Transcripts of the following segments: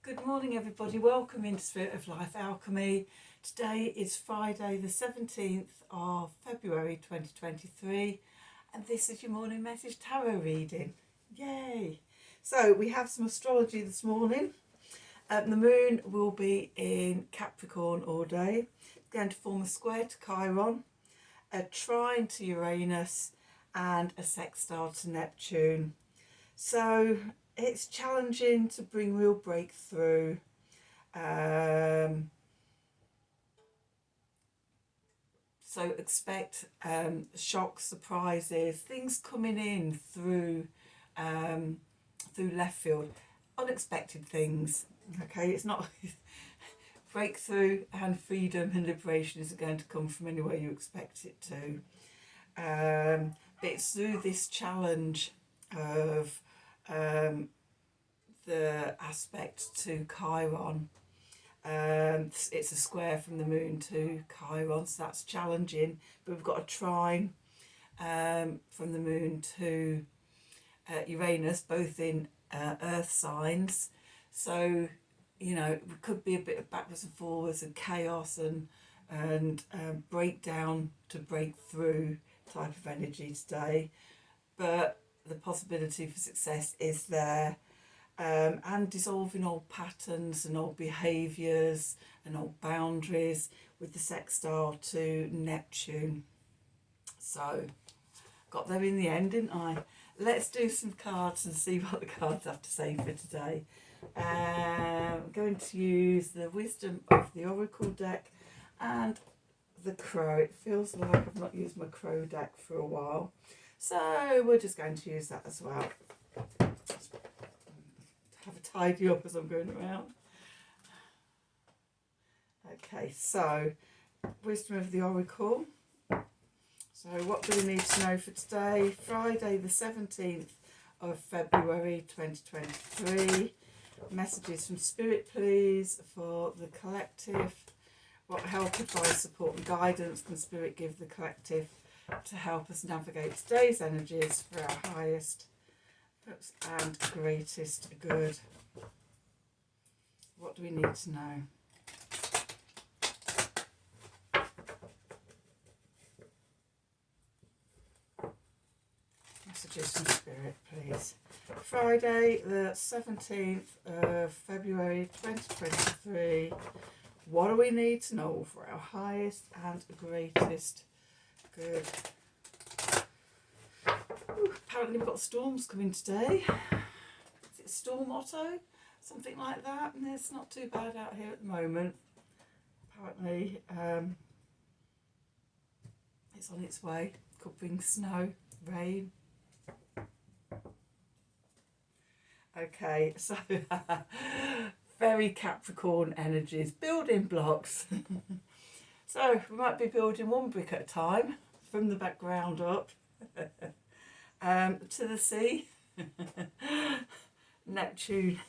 Good morning everybody, welcome into Spirit of Life Alchemy. Today is Friday the 17th of February 2023 and this is your morning message tarot reading. Yay! So we have some astrology this morning. The moon will be in Capricorn all day. It's going to form a square to Chiron, a trine to Uranus and a sextile to Neptune. So it's challenging to bring real breakthrough. So expect shocks, surprises, things coming in through left field, unexpected things. Okay, it's not breakthrough and freedom and liberation isn't going to come from anywhere you expect it to. But it's through this challenge of the aspect to Chiron. It's a square from the moon to Chiron, so that's challenging. But we've got a trine from the moon to Uranus, both in earth signs. So, you know, it could be a bit of backwards and forwards and chaos and breakdown to break through type of energy today. But the possibility for success is there. And dissolving old patterns and old behaviours and old boundaries with the sextile to Neptune. So, got there in the end, didn't I? Let's do some cards and see what the cards have to say for today. I'm going to use the Wisdom of the Oracle deck and the Crow. It feels like I've not used my Crow deck for a while. So we're just going to use that as well. Have a tidy up as I'm going around. Okay, so Wisdom of the Oracle. So what do we need to know for today? Friday the 17th of February 2023. Messages from Spirit please for the collective. What help, advice, support and guidance can Spirit give the collective to help us navigate today's energies for our highest and greatest good? What do we need to know? Messages from Spirit, please. Friday, the 17th of February 2023. What do we need to know for our highest and greatest good? Ooh, apparently we've got storms coming today. Is it Storm Otto? Something like that. And it's not too bad out here at the moment. Apparently it's on its way. Could bring snow, rain. Okay, so very Capricorn energies, building blocks. So we might be building one brick at a time from the background up. To the sea. Neptune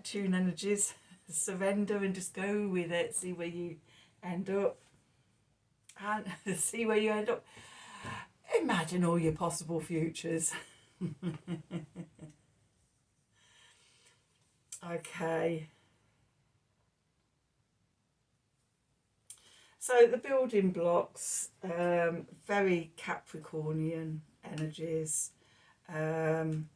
energies. Surrender and just go with it. See where you end up. And see where you end up. Imagine all your possible futures. Okay. So the building blocks, very Capricornian energies. And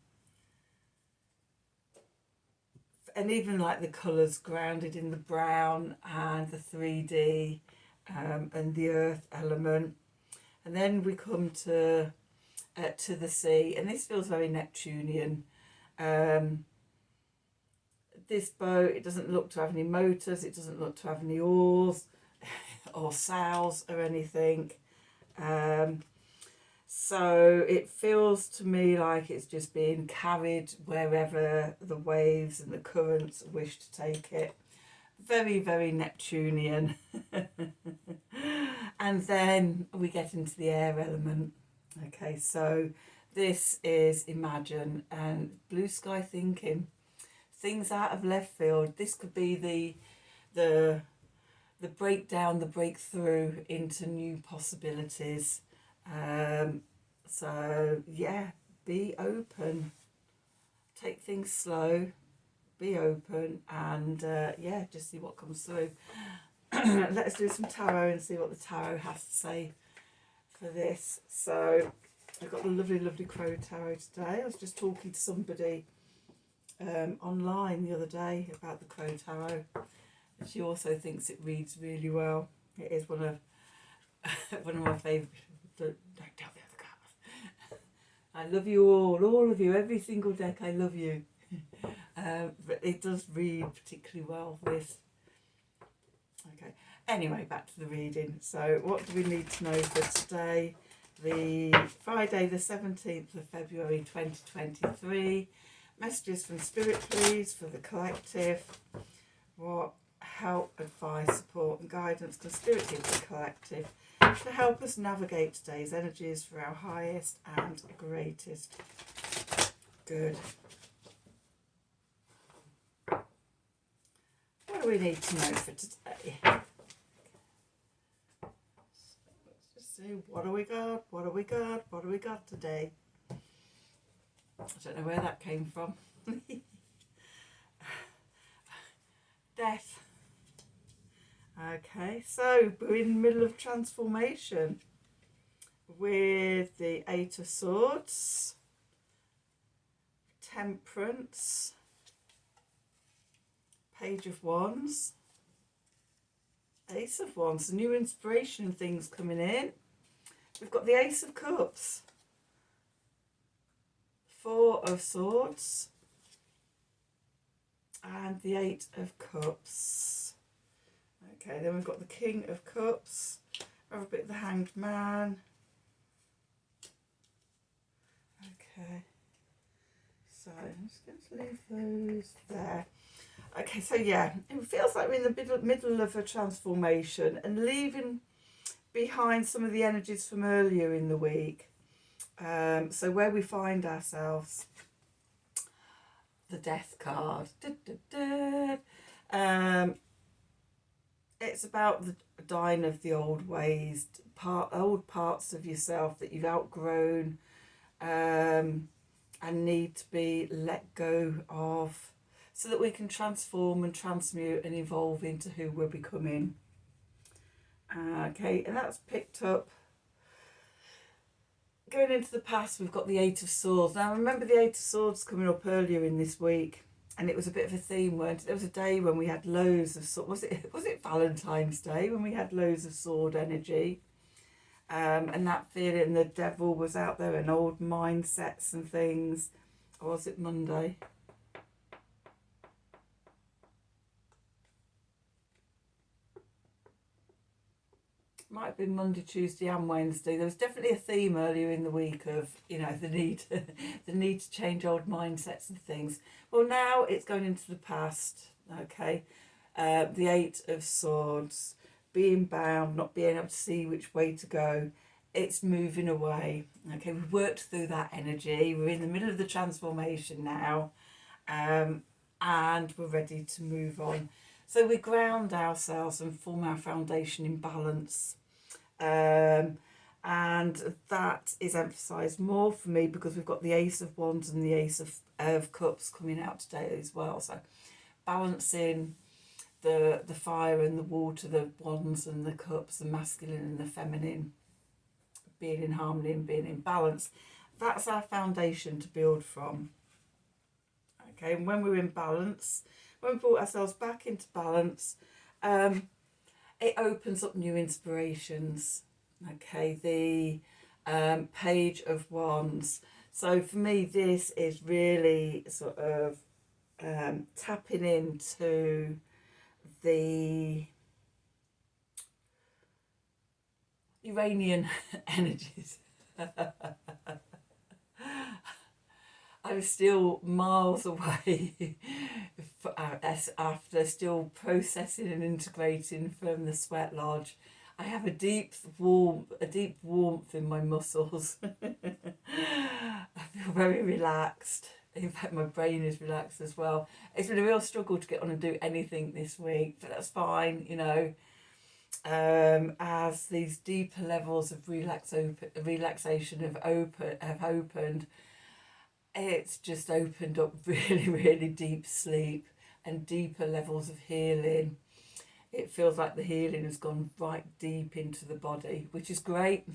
even like the colours grounded in the brown and the 3D and the earth element. And then we come to the sea, and this feels very Neptunian. This boat, it doesn't look to have any motors, it doesn't look to have any oars or sails or anything. So it feels to me like it's just being carried wherever the waves and the currents wish to take it. Very, very Neptunian. And then we get into the air element. Okay, so this is imagine and blue sky thinking. Things out of left field. This could be the breakdown, the breakthrough into new possibilities. So yeah, be open. Take things slow. be open, and yeah, just see what comes through. Let's do some tarot and see what the tarot has to say for this. So I've got the lovely, lovely Crow Tarot today. I was just talking to somebody online the other day about the Crow Tarot. She also thinks it reads really well. It is one of my favourite. Don't tell the other cards. I love you all of you, every single deck. I love you. But it does read particularly well. This. Okay. Anyway, back to the reading. So, what do we need to know for today? The Friday, the 17th of February, 2023. Messages from Spirit, please, for the collective. What help, advice, support and guidance can Spirit give the collective to help us navigate today's energies for our highest and greatest good? What do we need to know for today? Let's just see, what do we got? What do we got? What do we got today? I don't know where that came from. Death. Okay, so we're in the middle of transformation with the Eight of Swords, Temperance, Page of Wands, Ace of Wands, new inspiration and things coming in. We've got the Ace of Cups, Four of Swords, and the Eight of Cups. Okay, then we've got the King of Cups, have a bit of the Hanged Man. Okay, so I'm just going to leave those there. Okay, so yeah, it feels like we're in the middle of a transformation and leaving behind some of the energies from earlier in the week. So where we find ourselves, the Death card. It's about the dying of the old ways, old parts of yourself that you've outgrown and need to be let go of, so that we can transform and transmute and evolve into who we're becoming. Okay, and that's picked up. Going into the past, we've got the Eight of Swords. Now, remember the Eight of Swords coming up earlier in this week, and it was a bit of a theme, weren't it? There was a day when we had loads of sword. Was it Valentine's Day when we had loads of sword energy, and that feeling the devil was out there and old mindsets and things. Or was it Monday? Might have been Monday, Tuesday and Wednesday. There was definitely a theme earlier in the week of, you know, the need to change old mindsets and things. Well, now it's going into the past, okay? The Eight of Swords, being bound, not being able to see which way to go. It's moving away, okay? We've worked through that energy. We're in the middle of the transformation now, and we're ready to move on. So we ground ourselves and form our foundation in balance. And that is emphasised more for me because we've got the Ace of Wands and the Ace of Cups coming out today as well. So balancing the fire and the water, the wands and the cups, the masculine and the feminine, being in harmony and being in balance. That's our foundation to build from. Okay, and when we're in balance, when we brought ourselves back into balance, it opens up new inspirations. Okay, the Page of Wands. So for me, this is really sort of tapping into the Uranian energies. I was still miles away after still processing and integrating from the sweat lodge. I have a deep warmth in my muscles. I feel very relaxed. In fact, my brain is relaxed as well. It's been a real struggle to get on and do anything this week, but that's fine, you know. As these deeper levels of relaxation have opened, it's just opened up really, really deep sleep. and deeper levels of healing. It feels like the healing has gone right deep into the body, which is great.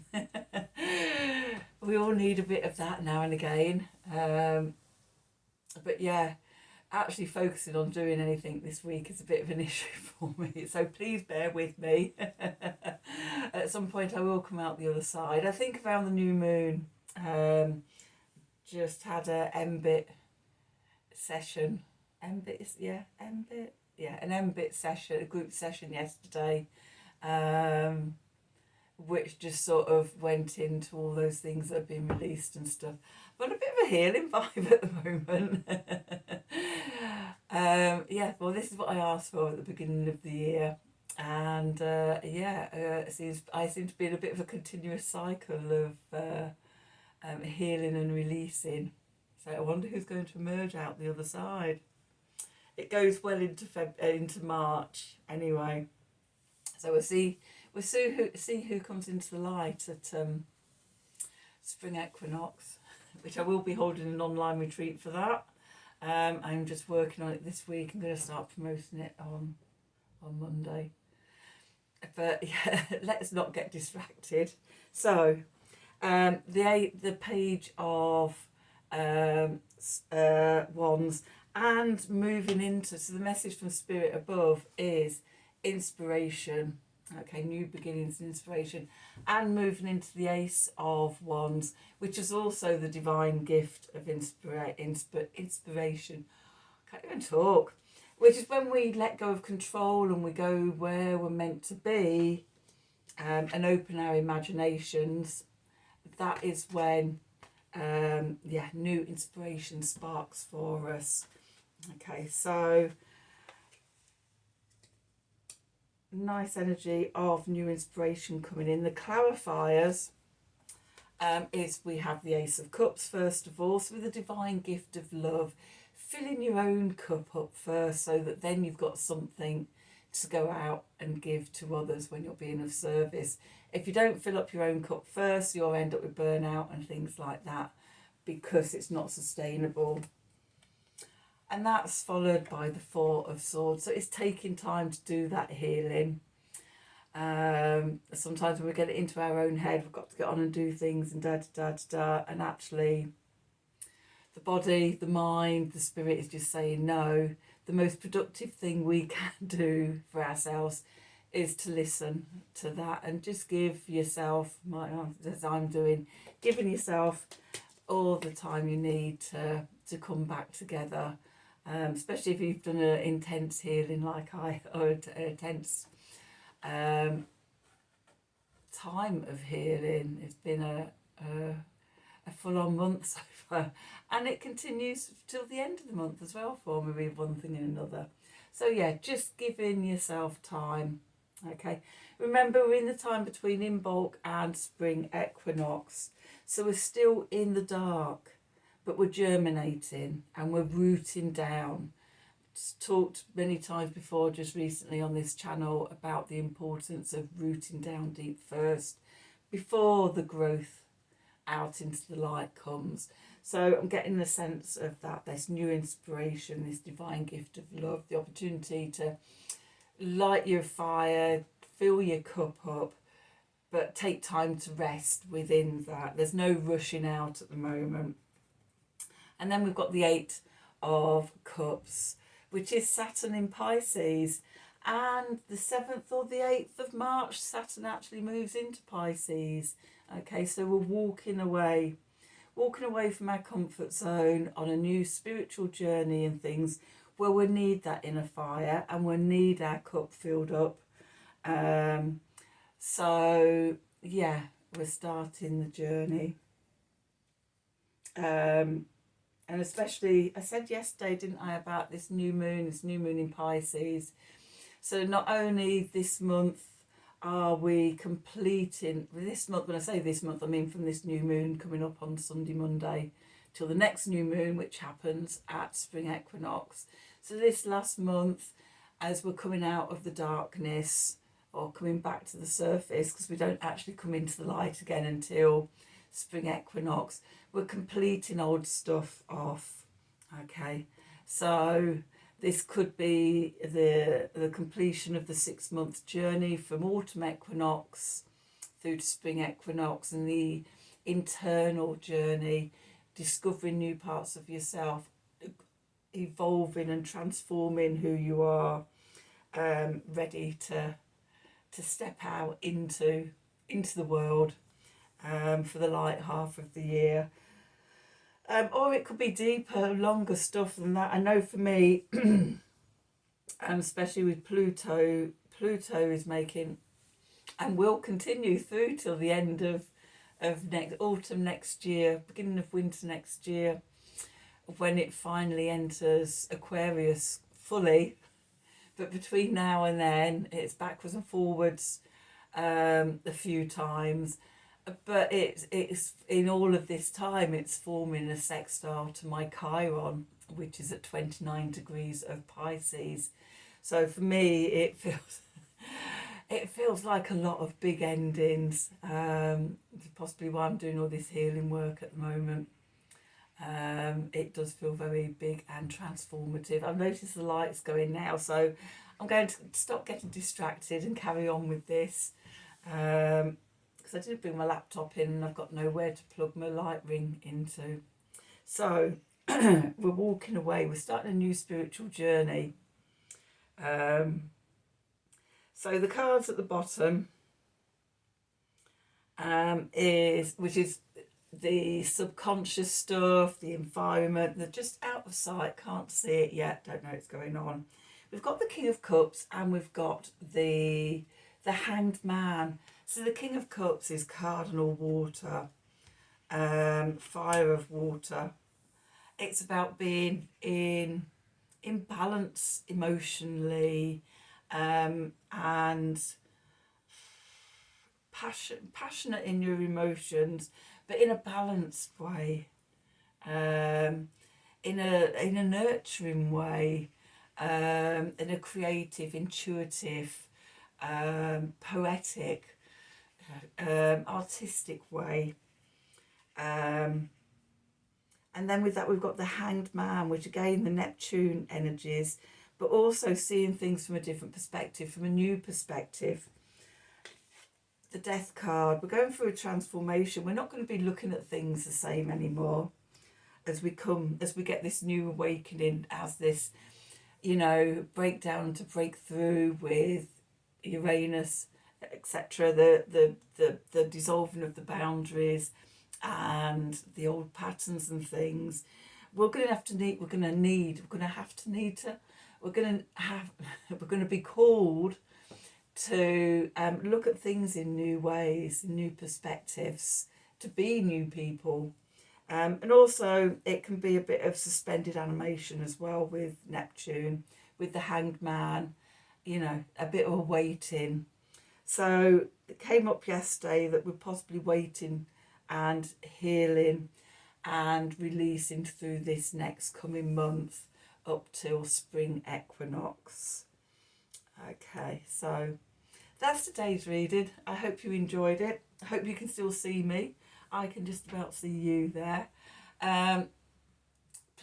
We all need a bit of that now and again. But yeah, actually focusing on doing anything this week is a bit of an issue for me. So please bear with me. At some point I will come out the other side. I think around the new moon, just had a MBIT session. MBIT, yeah, MBIT. Yeah, an MBIT session, a group session yesterday, which just sort of went into all those things that have been released and stuff. But a bit of a healing vibe at the moment. Yeah, well, this is what I asked for at the beginning of the year. And I seem to be in a bit of a continuous cycle of healing and releasing. So I wonder who's going to emerge out the other side. It goes well into March anyway, so we'll see who comes into the light at spring equinox, which I will be holding an online retreat for that. I'm just working on it this week. I'm going to start promoting it on Monday. But yeah, let's not get distracted. So the page of wands. And moving into, so the message from Spirit above is inspiration, okay, new beginnings, inspiration, and moving into the Ace of Wands, which is also the divine gift of inspiration. Can't even talk. Which is when we let go of control and we go where we're meant to be, and open our imaginations. That is when, new inspiration sparks for us. Okay, so nice energy of new inspiration coming in. The clarifiers is we have the Ace of Cups first of all. So with the divine gift of love, filling your own cup up first so that then you've got something to go out and give to others when you're being of service. If you don't fill up your own cup first, you'll end up with burnout and things like that because it's not sustainable. And that's followed by the Four of Swords. So it's taking time to do that healing. Sometimes when we get it into our own head, we've got to get on and do things and and actually the body, the mind, the spirit is just saying no. The most productive thing we can do for ourselves is to listen to that and just give yourself, as I'm doing, giving yourself all the time you need to come back together. Especially if you've done an intense healing like I, or an intense time of healing. It's been a full-on month so far, and it continues till the end of the month as well for me with one thing and another. So yeah, just giving yourself time. Okay, remember we're in the time between Imbolc and spring equinox, so we're still in the dark. But we're germinating and we're rooting down. Just talked many times before, just recently on this channel, about the importance of rooting down deep first before the growth out into the light comes. So I'm getting the sense of that, this new inspiration, this divine gift of love, the opportunity to light your fire, fill your cup up, but take time to rest within that. There's no rushing out at the moment. And then we've got the Eight of Cups, which is Saturn in Pisces. And the 7th or the 8th of March, Saturn actually moves into Pisces. Okay, so we're walking away from our comfort zone on a new spiritual journey and things where we need that inner fire and we need our cup filled up. So, yeah, we're starting the journey. And especially, I said yesterday, didn't I, about this new moon in Pisces. So not only this month are we completing, this month, when I say this month, I mean from this new moon coming up on Sunday, Monday, till the next new moon, which happens at spring equinox. So this last month, as we're coming out of the darkness, or coming back to the surface, because we don't actually come into the light again until spring equinox, we're completing old stuff off. Okay, so This could be the completion of the 6-month journey from autumn equinox through to spring equinox, and the internal journey, discovering new parts of yourself, evolving and transforming who you are, ready to step out into the world for the light half of the year. Or it could be deeper, longer stuff than that. I know for me, especially with Pluto is making, and will continue through till the end of next autumn next year, beginning of winter next year, when it finally enters Aquarius fully. But between now and then, it's backwards and forwards a few times. But it's in all of this time, it's forming a sextile to my Chiron, which is at 29 degrees of Pisces. So for me, it feels like a lot of big endings. Possibly why I'm doing all this healing work at the moment. It does feel very big and transformative. I've noticed the lights going now, so I'm going to stop getting distracted and carry on with this. Because I did bring my laptop in and I've got nowhere to plug my light ring into. So we're walking away. We're starting a new spiritual journey. So the cards at the bottom which is the subconscious stuff, the environment. They're just out of sight, can't see it yet, don't know what's going on. We've got the King of Cups and we've got the Hanged Man. So the King of Cups is cardinal water, fire of water. It's about being in balance emotionally, and passionate in your emotions, but in a balanced way, in a nurturing way, in a creative, intuitive, poetic, artistic way. And then with that, we've got the Hanged Man, which again, the Neptune energies, but also seeing things from a different perspective, from a new perspective. The Death card, we're going through a transformation. We're not going to be looking at things the same anymore as we get this new awakening, as this, breakdown to breakthrough with Uranus, etc. The dissolving of the boundaries and the old patterns and things. We're going to be called to look at things in new ways, new perspectives, to be new people. And also it can be a bit of suspended animation as well with Neptune, with the Hanged Man, a bit of a waiting. So it came up yesterday that we're possibly waiting and healing and releasing through this next coming month up till spring equinox. Okay, so that's today's reading. I hope you enjoyed it. I hope you can still see me. I can just about see you there.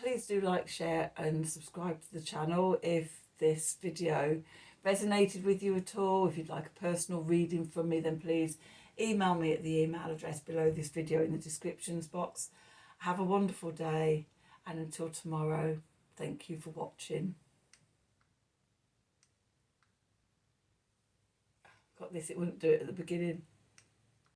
Please do like, share and subscribe to the channel if this video resonated with you at all. If you'd like a personal reading from me, then please email me at the email address below this video in the descriptions box. Have a wonderful day, and until tomorrow, thank you for watching. Got this, it wouldn't do it at the beginning.